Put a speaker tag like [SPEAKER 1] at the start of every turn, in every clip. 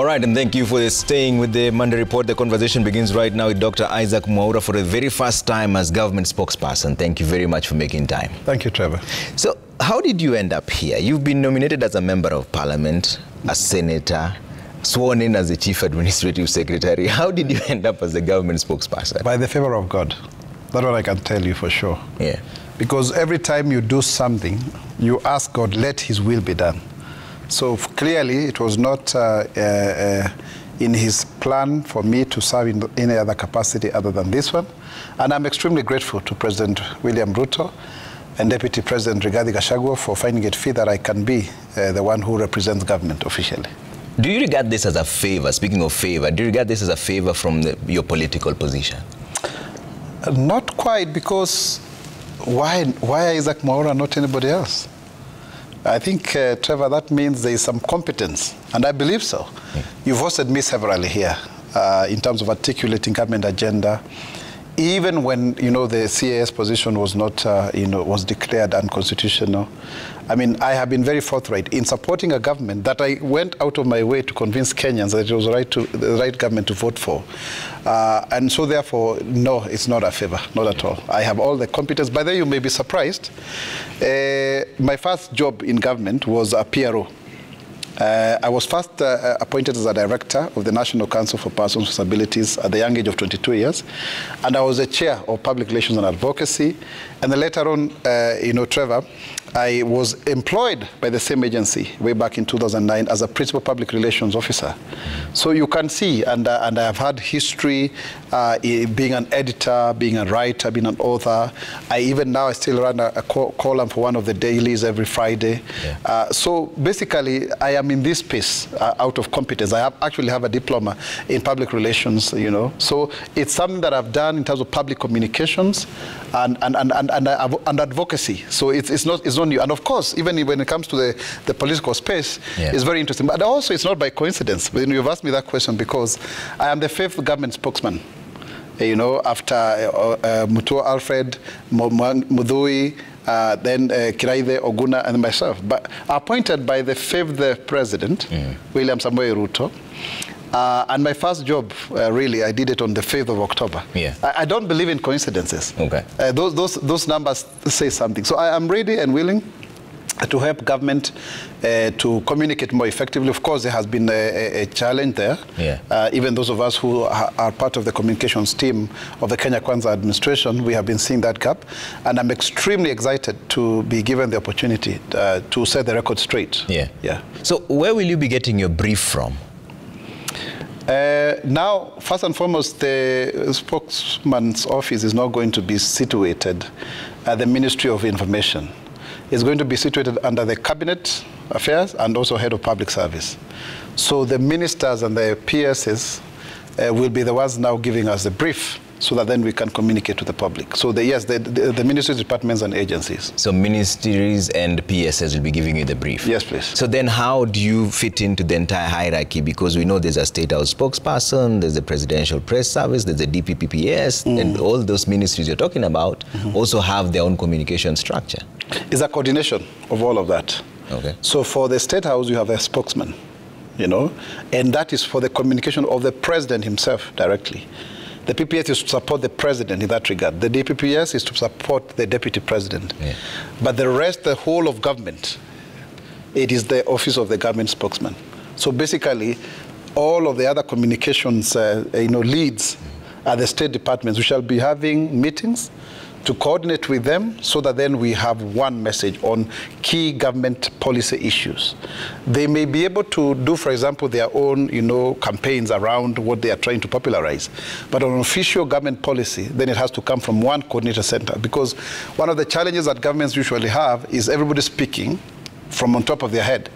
[SPEAKER 1] right, and thank you for staying with the Monday Report. The conversation begins right now with Dr. Isaac Mwaura for the very first time as government spokesperson. Thank you very much for making time.
[SPEAKER 2] Thank you, Trevor.
[SPEAKER 1] So, how did you end up here? You've been nominated as a member of parliament, a senator, sworn in as the chief administrative secretary. How did you end up as the government spokesperson?
[SPEAKER 2] By the favor of God. That's what I can tell you for sure.
[SPEAKER 1] Yeah.
[SPEAKER 2] Because every time you do something, you ask God, let his will be done. So clearly, it was not in his plan for me to serve in any other capacity other than this one. And I'm extremely grateful to President William Ruto and Deputy President Rigathi Gachagua for finding it fit that I can be the one who represents government officially.
[SPEAKER 1] Do you regard this as a favor? Speaking of favor, do you regard this as a favor from your political position?
[SPEAKER 2] Not quite, because why Isaac Mwaura, not anybody else? I think, Trevor, that means there is some competence, and I believe so. Yeah. You've hosted me severally here in terms of articulating government agenda, even when, the CAS position was not, was declared unconstitutional. I mean, I have been very forthright in supporting a government that I went out of my way to convince Kenyans that it was the right government to vote for. And so therefore, no, it's not a favor, not at all. I have all the competence. By the way, you may be surprised. My first job in government was a PRO. I was first appointed as a director of the National Council for Persons with Disabilities at the young age of 22 years. And I was the chair of public relations and advocacy. And then later on, Trevor, I was employed by the same agency way back in 2009 as a principal public relations officer. So you can see, and I have had history being an editor, being a writer, being an author. I still run a column for one of the dailies every Friday. Yeah. So basically, I am in this space out of competence. I actually have a diploma in public relations, So it's something that I've done in terms of public communications and advocacy. So it's not new. And of course, even when it comes to the political space, yeah, it's very interesting. But also, it's not by coincidence. You've asked me that question because I am the 5th government spokesman. After Muthuma Alfred, Mudhui, then Kiraithe, Oguna, and myself. But appointed by the 5th president, William Samoei Ruto. And my first job, really, I did it on the 5th of October. Yeah. I don't believe in coincidences. Okay. Those numbers say something. So I am ready and willing to help government to communicate more effectively. Of course, there has been a challenge there. Yeah. Even those of us who are part of the communications team of the Kenya Kwanza administration, we have been seeing that gap. And I'm extremely excited to be given the opportunity to set the record straight. Yeah. Yeah.
[SPEAKER 1] So where will you be getting your brief from?
[SPEAKER 2] Now, first and foremost, the spokesman's office is not going to be situated at the Ministry of Information. It's going to be situated under the Cabinet Affairs and also Head of Public Service. So the ministers and the PSs will be the ones now giving us the brief so that then we can communicate to the public. So the ministries, departments, and agencies. So ministries and PSs will be giving you the brief? Yes, please. So then how do you fit into the entire hierarchy? Because we know there's a State House spokesperson, there's a Presidential Press Service, there's a DPPS, and all those ministries you're talking about also have their own communication structure. It's a coordination of all of that. Okay. So for the State House, you have a spokesman, and that is for the communication of the president himself directly. The PPS is to support the president in that regard. The DPPS is to support the deputy president. Yeah. But the rest, the whole of government, it is the office of the government spokesman. So basically, all of the other communications leads are the state departments. We shall be having meetings to coordinate with them so that then we have one message on key government policy issues. They may be able to do, for example, their own, campaigns around what they are trying to popularize. But on official government policy, then it has to come from one coordinator center, because one of the challenges that governments usually have is everybody speaking from on top of their head.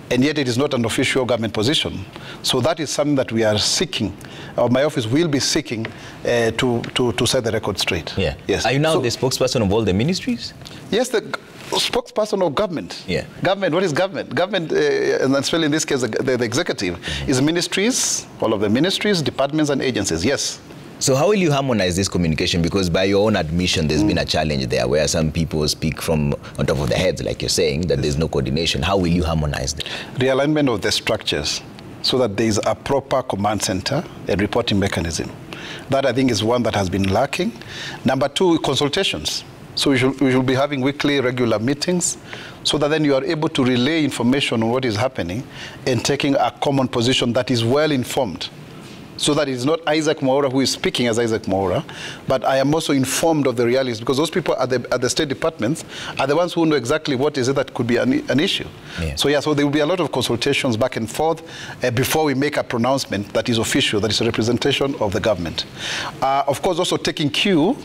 [SPEAKER 2] And yet it is not an official government position. So that is something that we are seeking, or my office will be seeking to set the record straight. Yeah. Yes. Are you now the spokesperson of all the ministries? Yes, the spokesperson of government. Yeah. Government, what is government? Government, and especially in this case, the executive, is ministries, all of the ministries, departments, and agencies, yes. So how will you harmonize this communication? Because by your own admission, there's been a challenge there where some people speak from on top of their heads, like you're saying, that there's no coordination. How will you harmonize that? Realignment of the structures. so that there is a proper command center and reporting mechanism. That, I think, is one that has been lacking. Number two, consultations. So we should be having weekly, regular meetings so that then you are able to relay information on what is happening and taking a common position that is well informed. So that it's not Isaac Mwaura who is speaking as Isaac Mwaura, but I am also informed of the realities, because those people at the State Departments are the ones who know exactly what is it that could be an issue. Yeah. So yeah, so there will be a lot of consultations back and forth before we make a pronouncement that is official, that is a representation of the government. Of course, also taking cue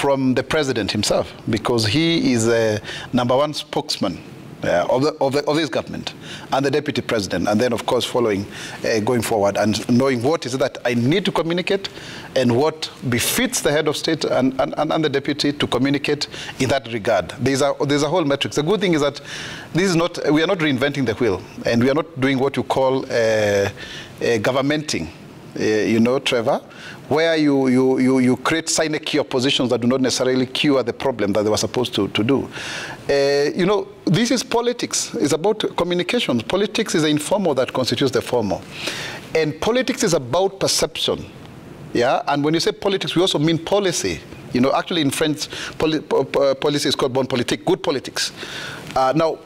[SPEAKER 2] from the president himself, because he is a #1 spokesman of this government, and the deputy president, and then of course following, going forward, and knowing what is it that I need to communicate and what befits the head of state and the deputy to communicate in that regard. There's a whole matrix. The good thing is that this is not, we are not reinventing the wheel, and we are not doing what you call governmenting, you know, Trevor, where you create sinecure positions that do not necessarily cure the problem that they were supposed to do. You know, this is politics. It's about communications. Politics is the informal that constitutes the formal. And politics is about perception. Yeah? And when you say politics, we also mean policy. You know, actually in French, policy is called bonne politique, good politics. Now,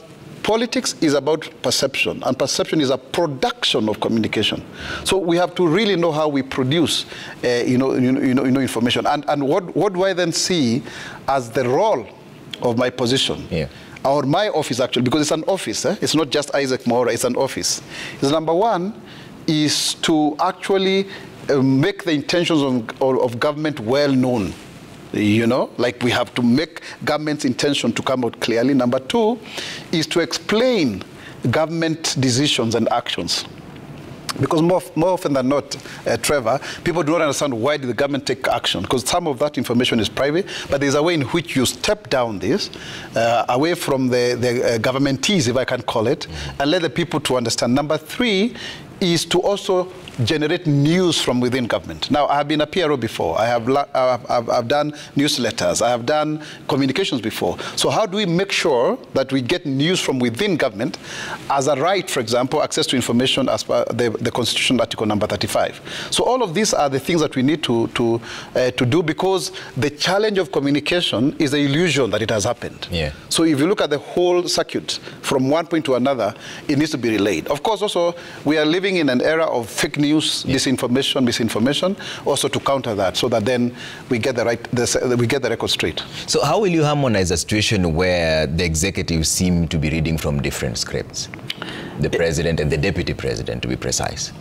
[SPEAKER 2] politics is about perception, and perception is a production of communication. So we have to really know how we produce, information. And what do I then see as the role of my position, or my office actually, because it's an office. It's not just Isaac Mwaura, it's an office. It's #1 is to actually make the intentions of government well known. You know, like we have to make government's intention to come out clearly. #2 is to explain government decisions and actions. Because more often than not, Trevor, people do not understand why did the government take action, because some of that information is private, but there's a way in which you step down this, away from the governmentees, if I can call it, and let the people to understand. #3 is to also generate news from within government. Now, I have been a PRO before. I've done newsletters. I have done communications before. So how do we make sure that we get news from within government as a right, for example, access to information as per the Constitution Article number 35. So all of these are the things that we need to do, because the challenge of communication is the illusion that it has happened. Yeah. So if you look at the whole circuit from one point to another, it needs to be relayed. Of course, also, we are living in an era of fake news, disinformation, misinformation, also to counter that, so that then we get the record straight.
[SPEAKER 1] So how will you harmonize a situation where the executives seem to be reading from different scripts? The president and the deputy president, to be precise.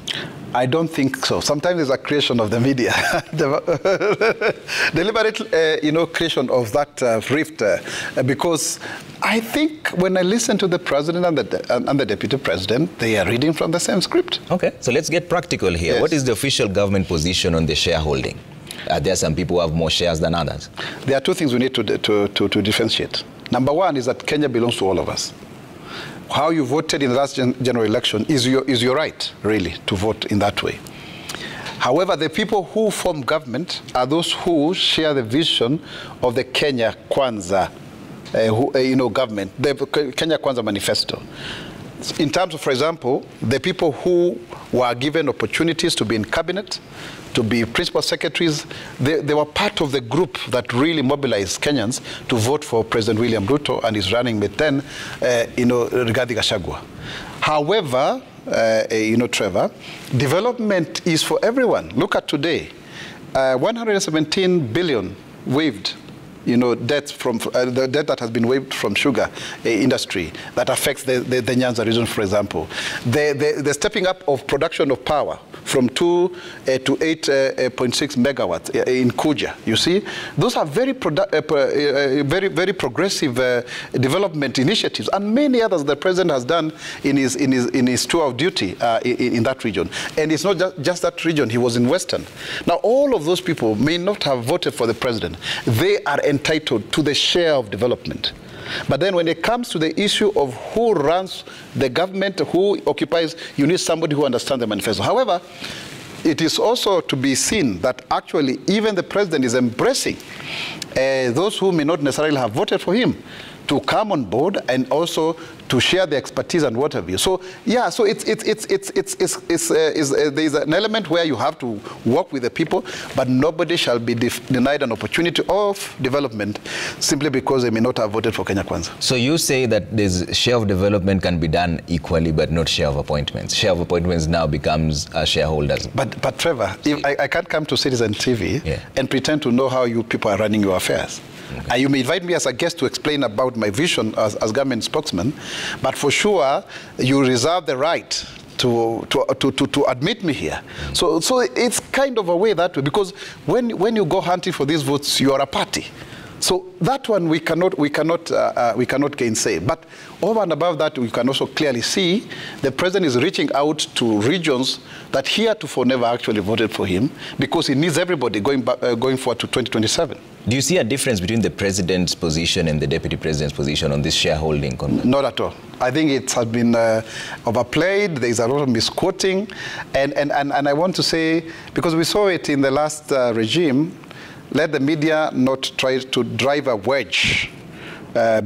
[SPEAKER 2] I don't think so. Sometimes it's a creation of the media, deliberate, creation of that rift, because I think when I listen to the president and the deputy president, they are reading from the same script.
[SPEAKER 1] Okay, so let's get practical here. Yes. What is the official government position on the shareholding? Are there some people who have more shares than others?
[SPEAKER 2] There are two things we need to differentiate. #1 is that Kenya belongs to all of us. How you voted in the last general election is your right, really, to vote in that way. However, the people who form government are those who share the vision of the Kenya Kwanza government, the Kenya Kwanza manifesto. In terms of, for example, the people who were given opportunities to be in cabinet, to be principal secretaries, they were part of the group that really mobilized Kenyans to vote for President William Ruto and his running mate then, Rigathi Gachagua. However, Trevor, development is for everyone. Look at today, 117 billion waived. Debt from the debt that has been waived from sugar industry that affects the Nyanza region, for example. The stepping up of production of power from 2 to 8.6 megawatts in Kuja. You see, those are very progressive development initiatives, and many others the president has done in his tour of duty in that region. And it's not just that region. He was in Western. Now, all of those people may not have voted for the president. They are entitled to the share of development. But then when it comes to the issue of who runs the government, who occupies, you need somebody who understands the manifesto. However, it is also to be seen that actually even the president is embracing those who may not necessarily have voted for him to come on board and also to share the expertise and what have you. So yeah, so there's an element where you have to work with the people, but nobody shall be denied an opportunity of development simply because they may not have voted for Kenya Kwanza.
[SPEAKER 1] So you say that this share of development can be done equally, but not share of appointments. Share of appointments now becomes shareholders.
[SPEAKER 2] But Trevor, if I can't come to Citizen TV and pretend to know how you people are running your affairs. Okay. You may invite me as a guest to explain about my vision as government spokesman, but for sure you reserve the right to admit me here. So it's kind of a way that way, because when you go hunting for these votes, you are a party. So that one we cannot gainsay. But over and above that, we can also clearly see the president is reaching out to regions that heretofore never actually voted for him, because he needs everybody going forward to 2027.
[SPEAKER 1] Do you see a difference between the president's position and the deputy president's position on this shareholding?
[SPEAKER 2] Not at all. I think it has been overplayed. There is a lot of misquoting. And I want to say, because we saw it in the last regime, let the media not try to drive a wedge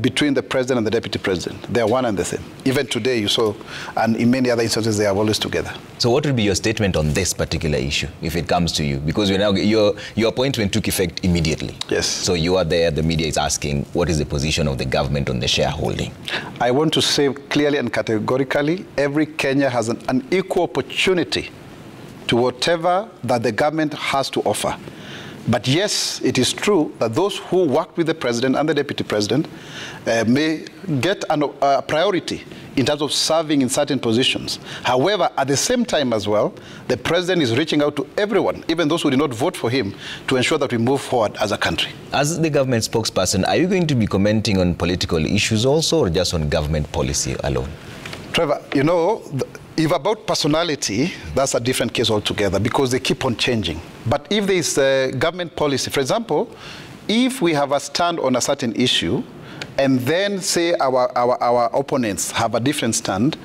[SPEAKER 2] between the president and the deputy president. They are one and the same. Even today you saw, and in many other instances, they are always together.
[SPEAKER 1] So what would be your statement on this particular issue, if it comes to you? Because your appointment took effect immediately.
[SPEAKER 2] Yes.
[SPEAKER 1] So you are there, the media is asking, what is the position of the government on the shareholding?
[SPEAKER 2] I want to say clearly and categorically, every Kenya has an equal opportunity to whatever that the government has to offer. But yes, it is true that those who work with the president and the deputy president may get a priority in terms of serving in certain positions. However, at the same time as well, the president is reaching out to everyone, even those who did not vote for him, to ensure that we move forward as a country.
[SPEAKER 1] As the government spokesperson, are you going to be commenting on political issues also, or just on government policy alone?
[SPEAKER 2] Trevor, you know, if about personality, that's a different case altogether, because they keep on changing. But if there is a government policy, for example, if we have a stand on a certain issue, and then say our opponents have a different stand,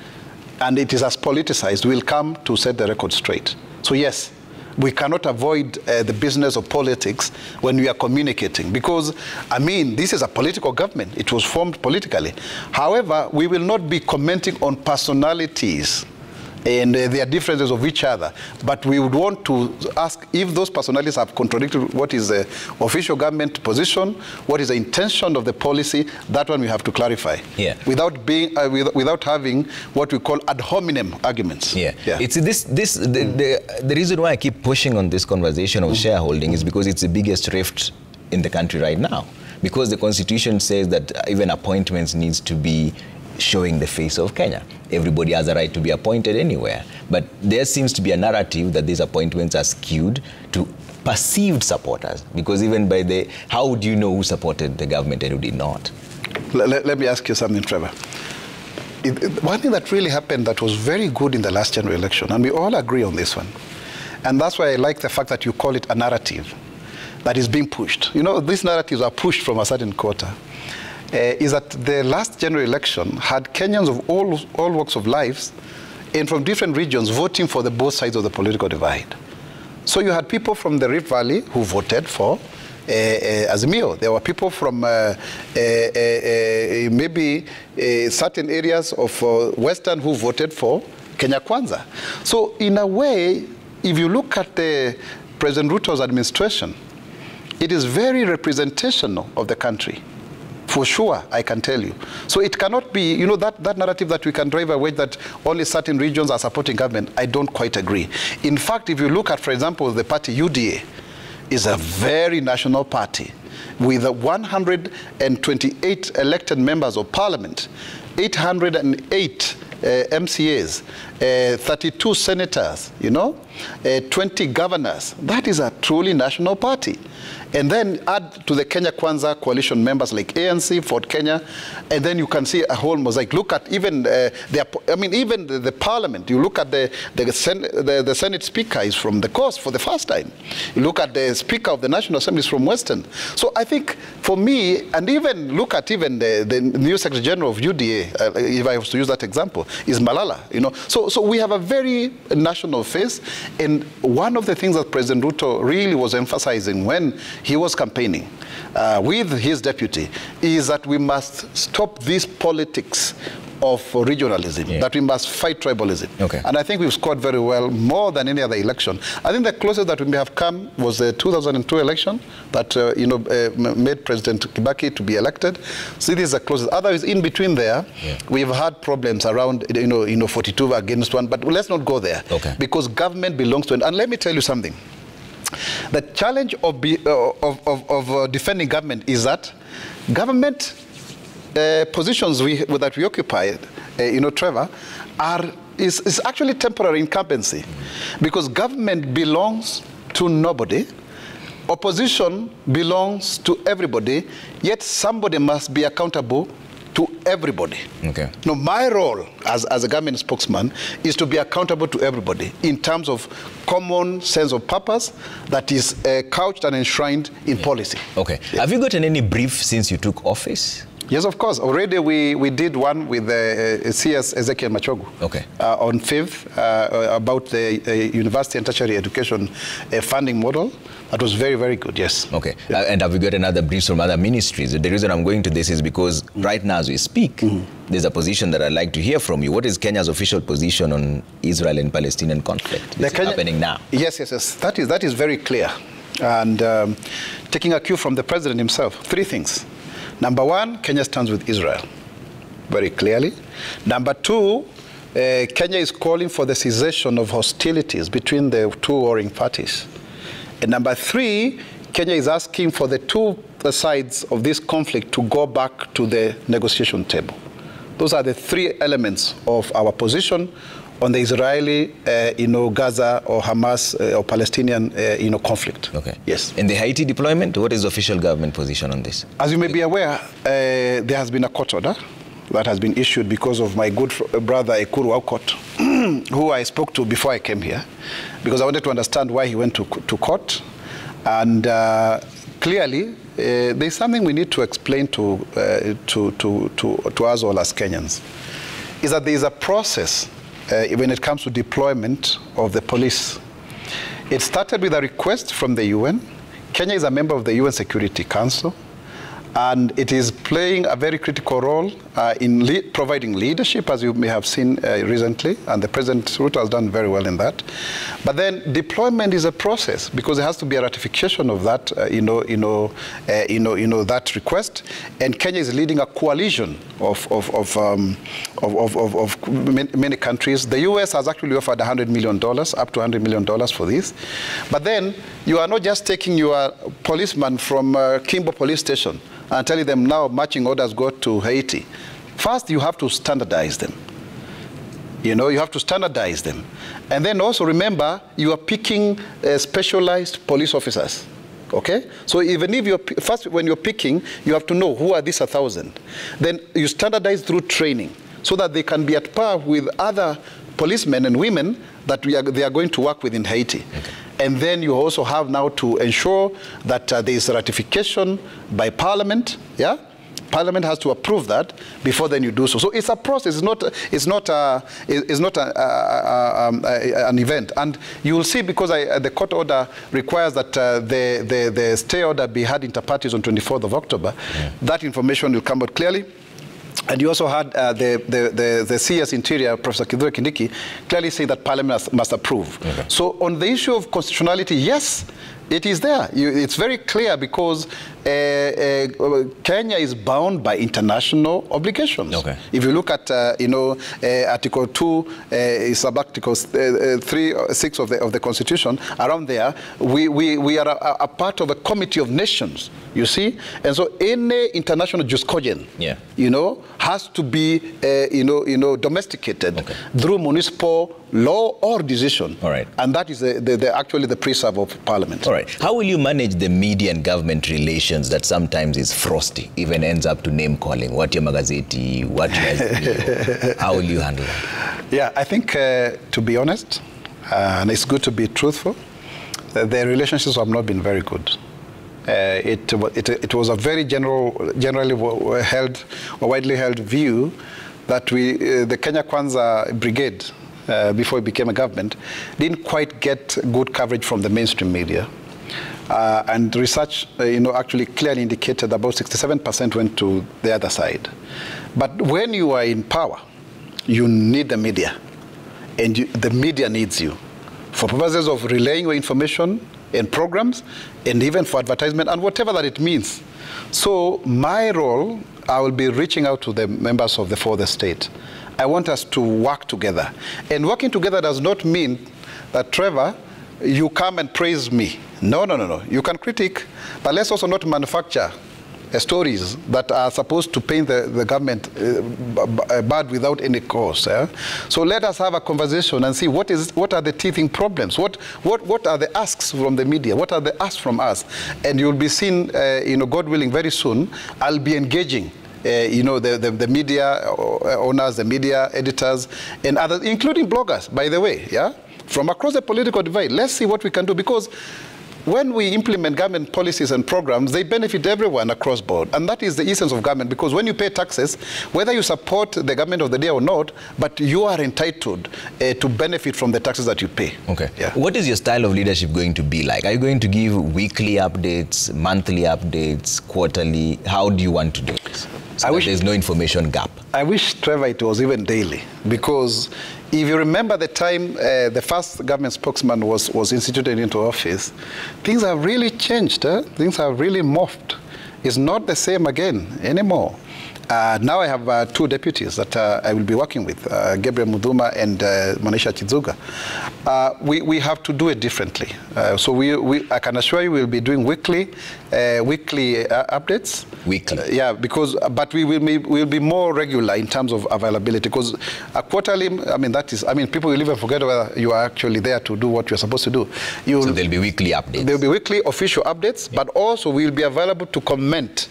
[SPEAKER 2] and it is as politicized, we'll come to set the record straight. So yes, we cannot avoid the business of politics when we are communicating, because, I mean, this is a political government. It was formed politically. However, we will not be commenting on personalities and their differences of each other. But we would want to ask if those personalities have contradicted what is the official government position, what is the intention of the policy. That one we have to clarify. Yeah. Without being, without having what we call ad hominem arguments.
[SPEAKER 1] Yeah. Yeah. It's the reason why I keep pushing on this conversation of shareholding is because it's the biggest rift in the country right now. Because the Constitution says that even appointments needs to be showing the face of Kenya. Everybody has a right to be appointed anywhere. But there seems to be a narrative that these appointments are skewed to perceived supporters. Because even by the, how would you know who supported the government and who did not?
[SPEAKER 2] Let me ask you something, Trevor. One thing that really happened that was very good in the last general election, and we all agree on this one, and that's why I like the fact that you call it a narrative that is being pushed. You know, these narratives are pushed from a certain quarter. Is that the last general election had Kenyans of all walks of life and from different regions voting for the both sides of the political divide. So you had people from the Rift Valley who voted for Azimio. There were people from maybe certain areas of Western who voted for Kenya Kwanza. So in a way, if you look at the President Ruto's administration, it is very representational of the country. For sure, I can tell you. So it cannot be, you know, that narrative that we can drive away that only certain regions are supporting government, I don't quite agree. In fact, if you look at, for example, the party UDA is a very national party with 128 elected members of parliament, 808 MCAs, 32 senators, you know, 20 governors. That is a truly national party. And then add to the Kenya Kwanza coalition members like ANC, Ford Kenya, and then you can see a whole mosaic. Look at even even the parliament. You look at the Senate speaker is from the coast for the first time. You look at the speaker of the National Assembly is from Western. So I think for me, and even look at even the new Secretary General of UDA, if I was to use that example, is Malala. You know, so So we have a very national face, and one of the things that President Ruto really was emphasizing when he was campaigning with his deputy is that we must stop this politics of regionalism, that we must fight tribalism.
[SPEAKER 1] Okay.
[SPEAKER 2] And I think we've scored very well, more than any other election. I think the closest that we may have come was the 2002 election that made President Kibaki to be elected. So this is the closest. Otherwise, in between there, we've had problems around 42 against 1, but let's not go there.
[SPEAKER 1] Okay.
[SPEAKER 2] Because government belongs to it. And let me tell you something. The challenge of defending government is that government positions that we occupy, Trevor, is actually temporary incumbency, because government belongs to nobody, opposition belongs to everybody, yet somebody must be accountable to everybody.
[SPEAKER 1] Okay.
[SPEAKER 2] Now, my role as a government spokesman is to be accountable to everybody in terms of common sense of purpose that is couched and enshrined in policy.
[SPEAKER 1] Okay. Have you gotten any brief since you took office?
[SPEAKER 2] Yes, of course. Already we did one with CS Ezekiel Machogu on 5th about the university and tertiary education funding model. That was very, very good, yes.
[SPEAKER 1] Okay. Yeah. And have you got another briefs from other ministries? The reason I'm going to this is because right now as we speak, there's a position that I'd like to hear from you. What is Kenya's official position on Israel and Palestinian conflict? This is happening now.
[SPEAKER 2] Yes. That is very clear. And taking a cue from the president himself, 3 things. Number 1, Kenya stands with Israel, very clearly. Number 2, Kenya is calling for the cessation of hostilities between the 2 warring parties. And number 3, Kenya is asking for the 2 sides of this conflict to go back to the negotiation table. Those are the 3 elements of our position on the Israeli, Gaza or Hamas or Palestinian, conflict.
[SPEAKER 1] Okay.
[SPEAKER 2] Yes.
[SPEAKER 1] And the Haiti deployment, what is the official government position on this?
[SPEAKER 2] As you may be aware, there has been a court order that has been issued because of my good brother Ekuru Aukot, who I spoke to before I came here, because I wanted to understand why he went to court. And clearly, there's something we need to explain to us all as Kenyans, is that there is a process when it comes to deployment of the police. It started with a request from the UN. Kenya is a member of the UN Security Council, and it is playing a very critical role in providing leadership, as you may have seen recently, and the President Ruto has done very well in that. But then deployment is a process, because there has to be a ratification of that, that request. And Kenya is leading a coalition of many countries. The US has actually offered $100 million, up to $100 million for this. But then you are not just taking your policeman from Kimbo Police Station and telling them now marching orders go to Haiti. First, you have to standardize them. You have to standardize them. And then also remember, you are picking specialized police officers. Okay? So even if first when you're picking, you have to know who are these 1,000. Then you standardize through training so that they can be at par with other policemen and women that they are going to work with in Haiti. Okay. And then you also have now to ensure that there is ratification by Parliament. Yeah, Parliament has to approve that before then you do so. So it's a process. It's not an event. And you will see, because the court order requires that the stay order be had inter partes on 24th of October. Yeah. That information will come out clearly. And you also had the CS Interior, Professor Chidzuga Kindiki, clearly say that Parliament must approve. Okay. So on the issue of constitutionality, yes, it is there. It's very clear, because Kenya is bound by international obligations. Okay. If you look at Article 2, sub-Article 3, 6 of the Constitution, around there, we are a part of a committee of nations, you see? And so any international jus cogens, has to be, domesticated through municipal law or decision. All right. And that is actually the preserve of Parliament.
[SPEAKER 1] All right. How will you manage the media and government relations that sometimes is frosty, even ends up to name calling? What your magazeti, what you how will you handle that?
[SPEAKER 2] Yeah, I think to be honest, and it's good to be truthful, the relationships have not been very good. It was a very generally held or widely held view that the Kenya Kwanza Brigade, before it became a government, didn't quite get good coverage from the mainstream media. And research, actually clearly indicated about 67% went to the other side. But when you are in power, you need the media, and the media needs you for purposes of relaying your information and programs, and even for advertisement and whatever that it means. So my role, I will be reaching out to the members of the fourth estate. I want us to work together. And working together does not mean that, Trevor, you come and praise me. No. You can critique, but let's also not manufacture stories that are supposed to paint the government bad without any cause. So let us have a conversation and see what are the teething problems. What are the asks from the media? What are the asks from us? And you'll be seeing, God willing, very soon, I'll be engaging the media owners, the media editors, and others, including bloggers, by the way, from across the political divide. Let's see what we can do, because when we implement government policies and programs, they benefit everyone across board. And that is the essence of government, because when you pay taxes, whether you support the government of the day or not, but you are entitled to benefit from the taxes that you pay.
[SPEAKER 1] Okay. Yeah. What is your style of leadership going to be like? Are you going to give weekly updates, monthly updates, quarterly? How do you want to do this? So there's no information gap.
[SPEAKER 2] I wish, Trevor, it was even daily, because if you remember the time the first government spokesman was instituted into office, things have really changed. Things have really morphed. It's not the same again anymore. Now I have two deputies that I will be working with, Gabriel Muthuma and Mwanaisha Chidzuga. We have to do it differently. So I can assure you we'll be doing weekly updates.
[SPEAKER 1] Weekly?
[SPEAKER 2] But we'll be more regular in terms of availability, because quarterly, people will even forget whether you are actually there to do what you're supposed to do. So
[SPEAKER 1] there'll be weekly updates?
[SPEAKER 2] There'll be weekly official updates, but also we'll be available to comment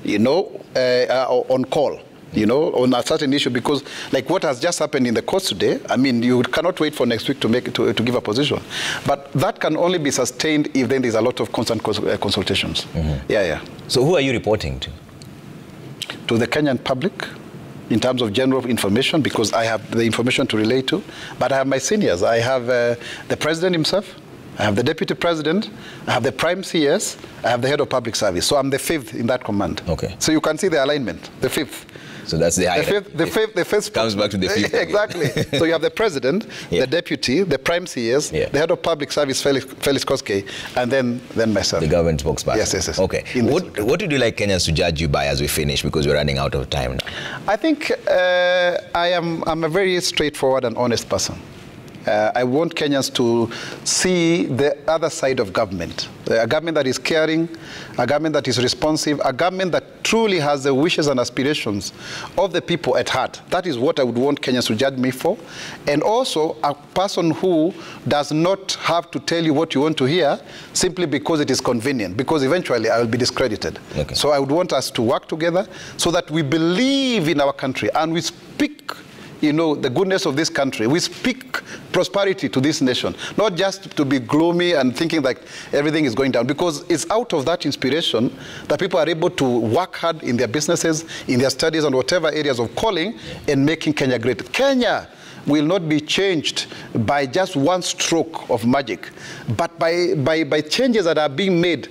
[SPEAKER 2] on call, on a certain issue, because like what has just happened in the courts today, you cannot wait for next week to give a position. But that can only be sustained if then there's a lot of constant consultations. Mm-hmm.
[SPEAKER 1] So who are you reporting to?
[SPEAKER 2] To the Kenyan public, in terms of general information, because I have the information to relate to, but I have my seniors. I have the president himself, I have the deputy president, I have the prime CS, I have the head of public service. So I'm the fifth in that command.
[SPEAKER 1] Okay.
[SPEAKER 2] So you can see the alignment, the fifth.
[SPEAKER 1] So that's the
[SPEAKER 2] the fifth
[SPEAKER 1] comes back to the fifth.
[SPEAKER 2] Exactly. So you have the president, the deputy, the prime CS, the head of public service, Felix Koskei, and then myself.
[SPEAKER 1] The government spokesperson.
[SPEAKER 2] Yes.
[SPEAKER 1] Okay. What would you like Kenyans to judge you by as we finish, because we're running out of time now?
[SPEAKER 2] I think I'm a very straightforward and honest person. I want Kenyans to see the other side of government. A government that is caring, a government that is responsive, a government that truly has the wishes and aspirations of the people at heart. That is what I would want Kenyans to judge me for. And also a person who does not have to tell you what you want to hear simply because it is convenient, because eventually I will be discredited.
[SPEAKER 1] Okay.
[SPEAKER 2] So I would want us to work together so that we believe in our country and we speak the goodness of this country. We speak prosperity to this nation, not just to be gloomy and thinking that everything is going down, because it's out of that inspiration that people are able to work hard in their businesses, in their studies, and whatever areas of calling, and making Kenya great. Kenya will not be changed by just one stroke of magic, but by changes that are being made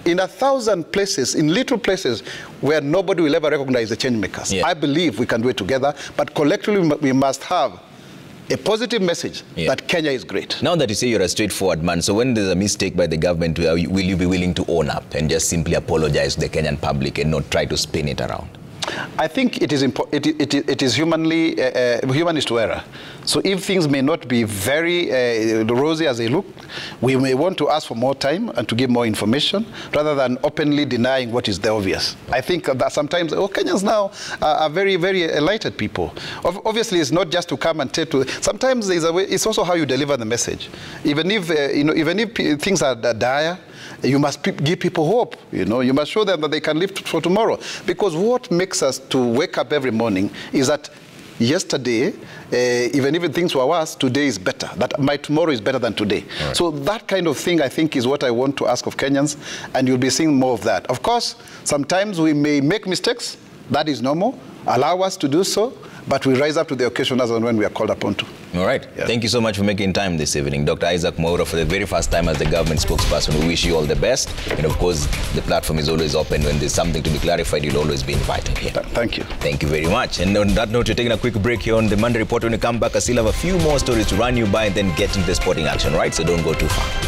[SPEAKER 2] in 1,000 places, in little places where nobody will ever recognize the change makers. I believe we can do it together, but collectively we must have a positive message that Kenya is great.
[SPEAKER 1] Now that you say you're a straightforward man, so when there's a mistake by the government, will you be willing to own up and just simply apologize to the Kenyan public and not try to spin it around?
[SPEAKER 2] I think it is humanist to error. So if things may not be very rosy as they look, we may want to ask for more time and to give more information rather than openly denying what is the obvious. I think that sometimes Kenyans now are very, very enlightened people. Obviously, it's not just to come and tell to. Sometimes there's a way. It's also how you deliver the message. Even if even if things are dire, you must give people hope. You must show them that they can live for tomorrow. Because what makes us to wake up every morning is that yesterday, even if things were worse, today is better. That my tomorrow is better than today. Right. So that kind of thing, I think, is what I want to ask of Kenyans, and you'll be seeing more of that. Of course, sometimes we may make mistakes. That is normal. Allow us to do so, but we rise up to the occasion as and when we are called upon to.
[SPEAKER 1] All right.
[SPEAKER 2] Yeah.
[SPEAKER 1] Thank you so much for making time this evening. Dr. Isaac Mwaura, for the very first time as the government spokesperson, we wish you all the best. And of course, the platform is always open. When there's something to be clarified, you'll always be invited here.
[SPEAKER 2] Thank you.
[SPEAKER 1] Thank you very much. And on that note, we're taking a quick break here on the Monday Report. When we come back, I still have a few more stories to run you by and then get into the sporting action, right? So don't go too far.